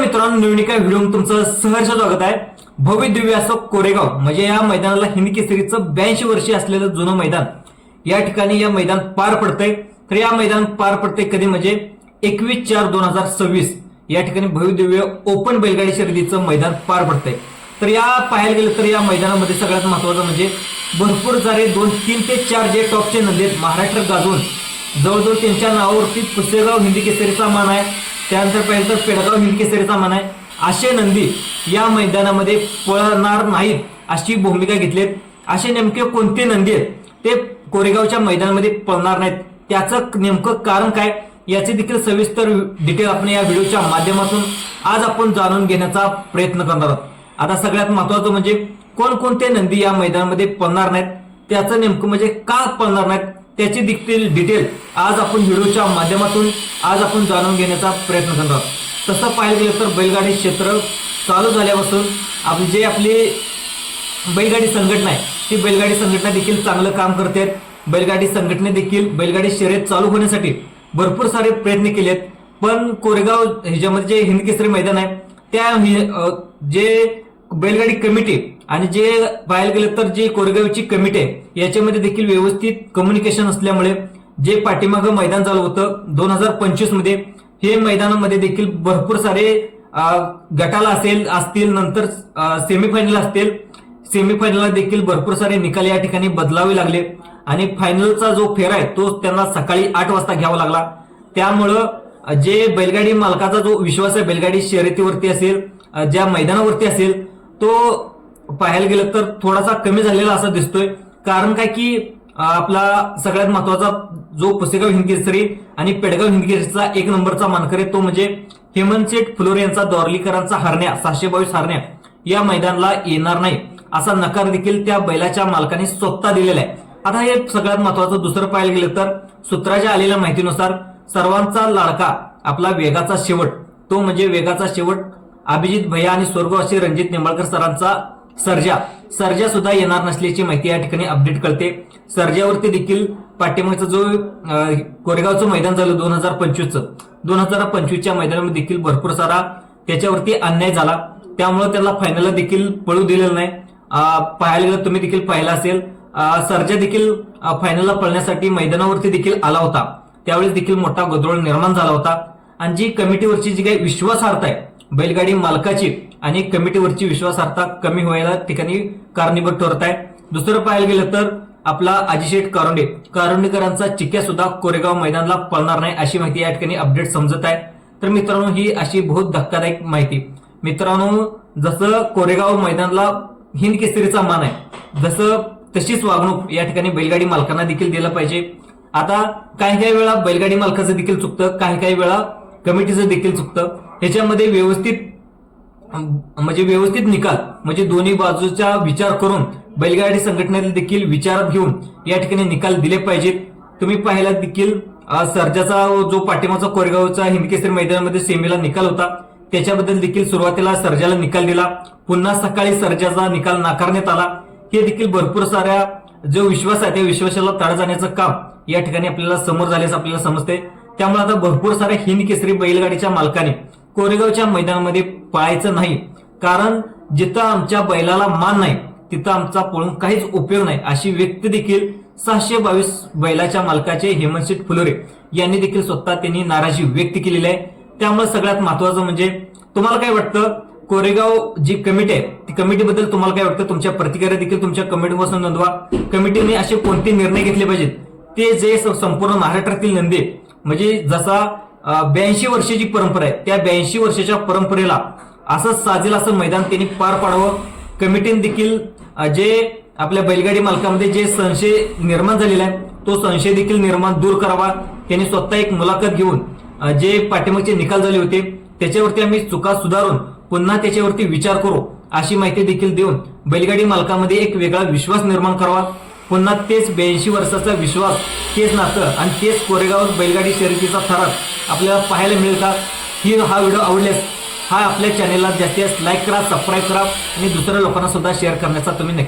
मित्रांनो, नवीन एका व्हिडिओमध्ये तुमचं सहर्ष स्वागत आहे। भव्य दिव्य असं कोरेगाव म्हणजे या मैदानाला हिंद केसरीचं 82 वर्षे असलेलं जुनं मैदान या ठिकाणी या मैदान पार पडतंय। तर या मैदान पार पडते कधी म्हणजे 21/4/2026 या ठिकाणी भव्य दिव्य ओपन बैलगाडी शर्यतीचं मैदान पार पडतंय। तर या पाहायला गेलं तर या मैदानामध्ये सगळ्यात महत्त्वाचं म्हणजे भरपूर सारे 2-3 ते 4 जे टॉपचे नंदी आहेत महाराष्ट्र गाजवून जवळजवळ त्यांच्या नावावरती पुसेगाव हिंद केसरीचा मान आहे, त्यानंतर पाहिलं तर पेडगाव हिंद केसरीचा मान आहे। असे नंदी या मैदानामध्ये पळणार नाहीत अशी भूमिका घेतलीत। असे नेमके कोणते नंदी आहेत ते कोरेगावच्या मैदानामध्ये पळणार नाहीत, त्याचं नेमकं कारण काय याचे देखील सविस्तर डिटेल आपण या व्हिडिओच्या माध्यमातून आज आपण जाणून घेण्याचा प्रयत्न करणार आहोत। आता सगळ्यात महत्त्वाचं म्हणजे कोणकोणते नंदी या मैदानामध्ये पळणार नाहीत, त्याचं नेमकं म्हणजे का पळणार नाहीत त्याची देखील डिटेल आज आपण व्हिडिओच्या माध्यमातून आज आपण जाणून घेण्याचा प्रयत्न करणार आहोत। तसं पाहायला गेलं तर बैलगाडी क्षेत्र चालू झाल्यापासून आपली बैलगाडी संघटना आहे ती बैलगाडी संघटना देखील चांगलं काम करते। बैलगाडी संघटने देखील बैलगाडी शर्यत चालू होण्यासाठी भरपूर सारे प्रयत्न केलेत, पण कोरेगाव ह्याच्यामध्ये जे हिंद केसरी मैदान आहे त्या जे बैलगाडी कमिटी आणि जे पाहायला गेलं तर जे कोरेगावची कमिटी आहे याच्यामध्ये देखील व्यवस्थित कम्युनिकेशन असल्यामुळे जे पाठीमागं मैदान चालू होतं 2025 मध्ये हे मैदानामध्ये देखील भरपूर सारे गटाला असतील नंतर सेमीफायनल असतील, सेमीफायनलला देखील भरपूर सारे निकाल या ठिकाणी बदलावे लागले आणि फायनलचा जो फेरा आहे तो त्यांना सकाळी 8 वाजता घ्यावा लागला। त्यामुळं जे बैलगाडी मालकाचा जो विश्वास आहे बैलगाडी शर्यतीवरती असेल ज्या मैदानावरती असेल तो पाहायला गेलं तर थोडासा कमी झालेला असा दिसतोय। कारण काय की आपला सगळ्यात महत्वाचा जो पुसेगाव हिंद केसरी आणि पेडगाव हिंद केसरीचा 1 नंबरचा मानकर आहे तो म्हणजे हेमंतशेठ फुलोरे यांचा दोरलीकरांचा हरण्या 722 हरण्या या मैदानाला येणार नाही असा नकार देखील त्या बैलाच्या मालकाने स्वतः दिलेला आहे। आता हे सगळ्यात महत्वाचं दुसरं पाहायला गेलं तर सूत्राच्या आलेल्या माहितीनुसार सर्वांचा लाडका आपला वेगाचा शेवट तो म्हणजे वेगाचा शेवट अभिजित भैया आणि स्वर्गवासी रणजित निंबाळकर सरांचा सर्जा सुद्धा येणार नसल्याची माहिती या ठिकाणी अपडेट कळते। सर्जावरती देखील पाठीमागचं जो कोरेगावचं मैदान झालं 2025च्या मैदानामध्ये देखील भरपूर सारा त्याच्यावरती अन्याय झाला, त्यामुळे त्याला फायनलला देखील पळू दिलेलं नाही। पाहायला गेलं तुम्ही देखील पाहिलं असेल सर्जा देखील फायनलला पळण्यासाठी मैदानावरती देखील आला होता, त्यावेळेस देखील मोठा गोंधळ निर्माण झाला होता आणि जी कमिटीवरची जी काही विश्वासार्हता आहे बैलगाडी मालकाची आणि कमिटीवरची विश्वासार्हता कमी व्हायला ठिकाणी कारणीभूत ठरत आहे। दुसरं पाहायला गेलं तर आपला अजिशेठ कारुंडेकरांचा चिक्या सुद्धा कोरेगाव मैदानाला पळणार नाही अशी माहिती या ठिकाणी अपडेट समजत आहे। तर मित्रांनो ही अशी बहुत धक्कादायक माहिती मित्रांनो, जसं कोरेगाव मैदानाला हिंद केसरीचा मान आहे जसं तशीच वागणूक या ठिकाणी बैलगाडी मालकांना देखील दिलं पाहिजे। आता काही वेळा बैलगाडी मालकाचं देखील चुकतं, काही वेळा कमिटीचं देखील चुकतं। ह्याच्यामध्ये व्यवस्थित निकाल म्हणजे दोन्ही बाजूचा विचार करून बैलगाडी संघटनेला देखील विचारात घेऊन या ठिकाणी निकाल दिले पाहिजेत। तुम्ही पाहिला देखील सर्जाचा जो पाठीमागचा कोरेगावचा हिंद केसरी मैदानामध्ये सेमीला निकाल होता त्याच्याबद्दल देखील सुरुवातीला सर्जाला निकाल दिला, पुन्हा सकाळी सर्जाचा निकाल नाकारण्यात आला। हे देखील भरपूर साऱ्या जो विश्वास आहे त्या विश्वासाला तडा जाण्याचं काम या ठिकाणी आपल्याला समोर झाल्याचं आपल्याला समजते। त्यामुळे आता भरपूर साऱ्या हिंद केसरी बैलगाडीच्या मालकाने कोरेगावच्या मैदानामध्ये पळायचं नाही, कारण जिथं आमच्या बैलाला मान नाही तिथं आमचा पळून काहीच उपयोग नाही अशी व्यक्ती देखील 622 बैलाच्या मालकाचे हेमंतशेठ फुलोरे यांनी देखील स्वतः त्यांनी नाराजी व्यक्त केलेली आहे। त्यामुळे सगळ्यात महत्वाचं म्हणजे तुम्हाला काय वाटतं कोरेगाव जी कमिटी आहे ती कमिटीबद्दल तुम्हाला काय वाटतं, तुमच्या प्रतिक्रिया देखील तुमच्या कमेंटपासून नोंदवा। कमिटीने असे कोणते निर्णय घेतले पाहिजेत ते जे संपूर्ण महाराष्ट्रातील नंदी म्हणजे जसा 82 वर्षाची परंपरा आहे त्या 82 वर्षाच्या परंपरेला असं साजेल असं मैदान त्यांनी पार पाडावं। कमिटीने देखील जे आपल्या बैलगाडी मालकामध्ये जे संशय निर्माण झालेला आहे तो संशय देखील दूर करावा। त्यांनी स्वतः एक मुलाखत घेऊन जे पाठीमागचे निकाल झाले होते त्याच्यावरती आम्ही चुका सुधारून पुन्हा त्याच्यावरती विचार करू अशी माहिती देखील देऊन बैलगाडी मालकामध्ये एक वेगळा विश्वास निर्माण करावा। पुन्हा तेच 82 वर्षाचा विश्वास, तेच नातं आणि तेच कोरेगाव बैलगाडी शर्यतीचा थरार आपल्याला पाहायला मिळेल का? हा व्हिडिओ आवडल्यास आपल्या चॅनेलला जास्तीत जास्त लाईक करा, सबस्क्राईब करा आणि दुसऱ्या लोकांना सुद्धा शेअर करण्याचा तुम्ही नक्की